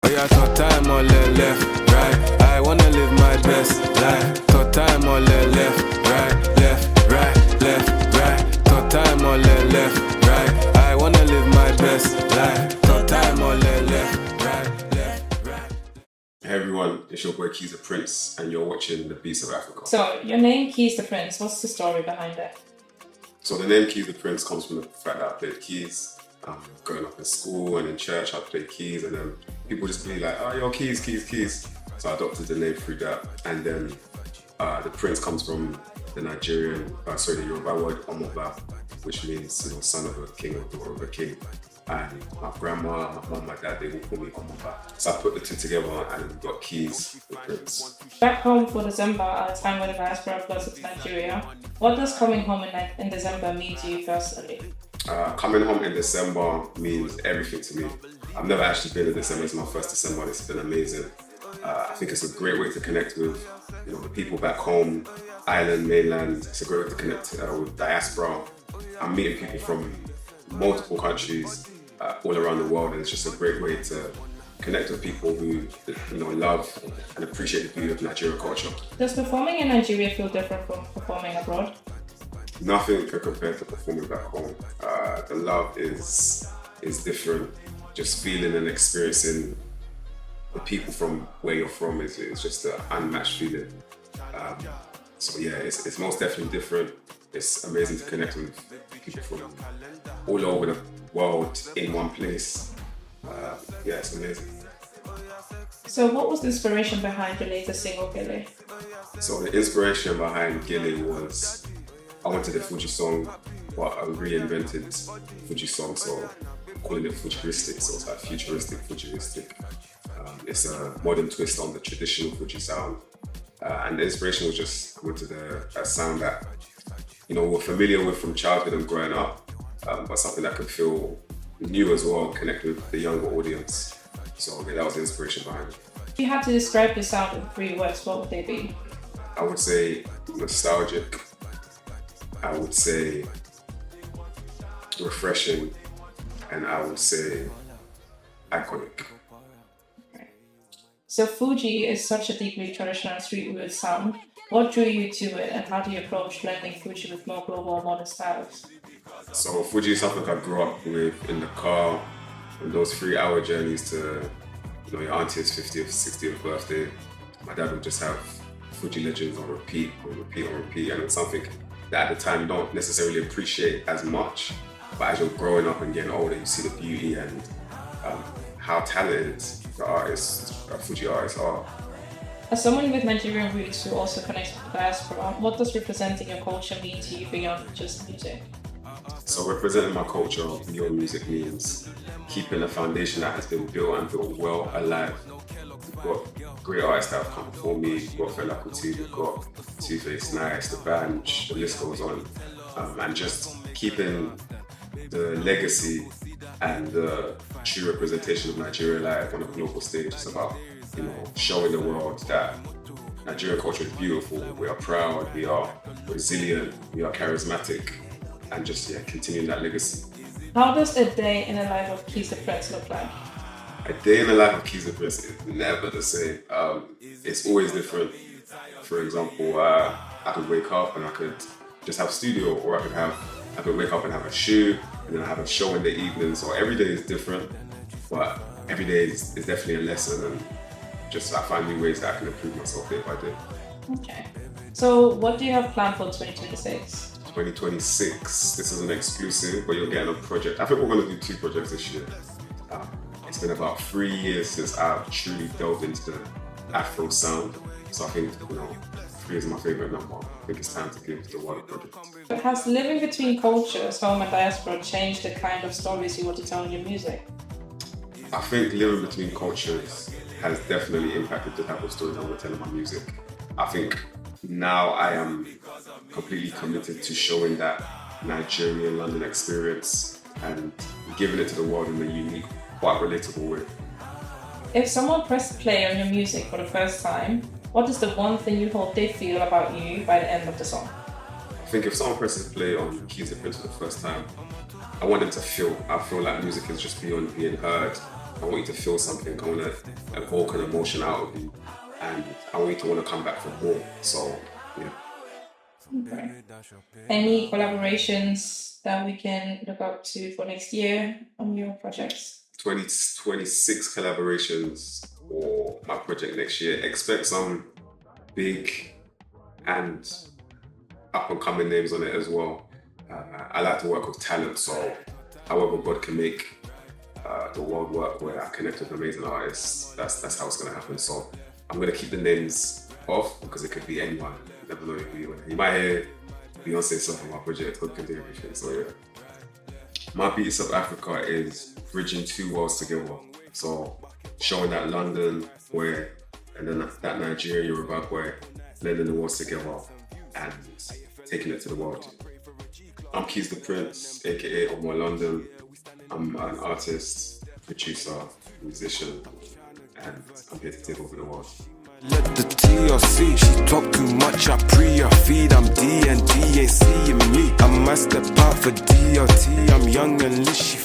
Oh yeah, thought time on left, right. I wanna live my best life. Thought time on left, right, left, right. Thought time on left, right. I wanna live my best life. Thought time on left, right. Hey everyone, it's your boy Keys the Prince, and you're watching The Beast of Africa. So, your name Keys the Prince, what's the story behind it? So the name Keys the Prince comes from the fact that I played keys. Growing up in school and in church, I played keys, and then people just be like, oh, yo, keys. So I adopted the name through that. And then the Prince comes from the the Yoruba word Omoba, which means, son of a king or daughter of a king. And my grandma, my mom, my dad, they will call me Omoba. So I put the two together and we got Keys, the Prince. Back home for December, at a time when the diaspora flows to Nigeria, what does coming home in December mean to you personally? Coming home in December means everything to me. I've never actually been in December. It's my first December. It's been amazing. I think it's a great way to connect with the people back home, island, mainland. It's a great way to connect with diaspora. I'm meeting people from multiple countries all around the world, and it's just a great way to connect with people who love and appreciate the beauty of Nigerian culture. Does performing in Nigeria feel different from performing abroad? Nothing can compare to performing back home. The love is different. Just feeling and experiencing the people from where you're from is just an unmatched feeling. So yeah, it's most definitely different. It's amazing to connect with people from all over the world in one place. Yeah, it's amazing. So what was the inspiration behind your latest single, Gilly? So the inspiration behind Gilly was I wanted a Fuji song, but I reinvented Fuji song, so I'm calling it Fujiristic, so it's like Fujiristic. It's a modern twist on the traditional Fuji sound. And the inspiration was just I wanted a sound that we're familiar with from childhood and growing up, but something that could feel new as well, connect with the younger audience. So yeah, that was the inspiration behind it. If you had to describe your sound in 3 words, what would they be? I would say nostalgic. I would say refreshing, and I would say iconic. So Fuji is such a deeply traditional street-rooted sound. What drew you to it, and how do you approach blending Fuji with more global modern styles? So Fuji is something I grew up with in the car, on those 3-hour journeys to your auntie's 50th, 60th birthday. My dad would just have Fuji legends on repeat, and it's something that at the time you don't necessarily appreciate as much, but as you're growing up and getting older, you see the beauty and how talented the Fuji artists are. As someone with Nigerian roots who also connects with the diaspora, what does representing your culture mean to you beyond just music? So representing my culture beyond music means keeping a foundation that has been built and built well alive. We've got great artists that have come before me. We've got Fela Kuti, we've got Two-Face, Nice, The Banj, the list goes on. And just keeping the legacy and the true representation of Nigeria alive on a global stage. It's about showing the world that Nigerian culture is beautiful. We are proud, we are resilient, we are charismatic, and just continuing that legacy. How does a day in the life of Keys the Prince look like? A day in the life of Keys the Prince is never the same. It's always different. For example, I could wake up and I could just have studio, or I could wake up and have a shoot, and then I have a show in the evening. So every day is different, but every day is definitely a lesson, and just I find new ways that I can improve myself day by day. Okay. So what do you have planned for 2026? 2026, this is an exclusive, but you're getting a project. I think we're going to do 2 projects this year. It's been about 3 years since I've truly delved into the Afro sound. So I think, 3 is my favorite number. I think it's time to give the world a project. But has living between cultures, home and diaspora, changed the kind of stories you want to tell in your music? I think living between cultures has definitely impacted the type of stories I want to tell in my music. I think now I am completely committed to showing that Nigerian-London experience and giving it to the world in a unique, quite relatable way. If someone pressed play on your music for the first time, what is the one thing you hope they feel about you by the end of the song? I think if someone presses play on Keys the Prince for the first time, I want them to feel like music is just beyond being heard. I want you to feel something. I want to evoke an emotion out of you, and I want you to want to come back for more. So, yeah. Okay. Any collaborations that we can look up to for next year on your projects? 26 collaborations for my project next year. Expect some big and up-and-coming names on it as well. I like to work with talent, so however God can make the world work where I connect with amazing artists, that's how it's going to happen. So I'm going to keep the names off because it could be anyone. You never know, you might hear Beyonce stuff on my project, God can do everything. So yeah. My Beats of Africa is bridging two worlds together. So showing that London way and then that Nigerian Yoruba way, blending the worlds together and taking it to the world. I'm Keys the Prince, aka Omo London. I'm an artist, producer, musician, and I'm here to take over the world. Let the TLC, she talk too much, I pre-feed. I'm D and D ain't seeing me. I must step out for DLT. I'm young and lit, she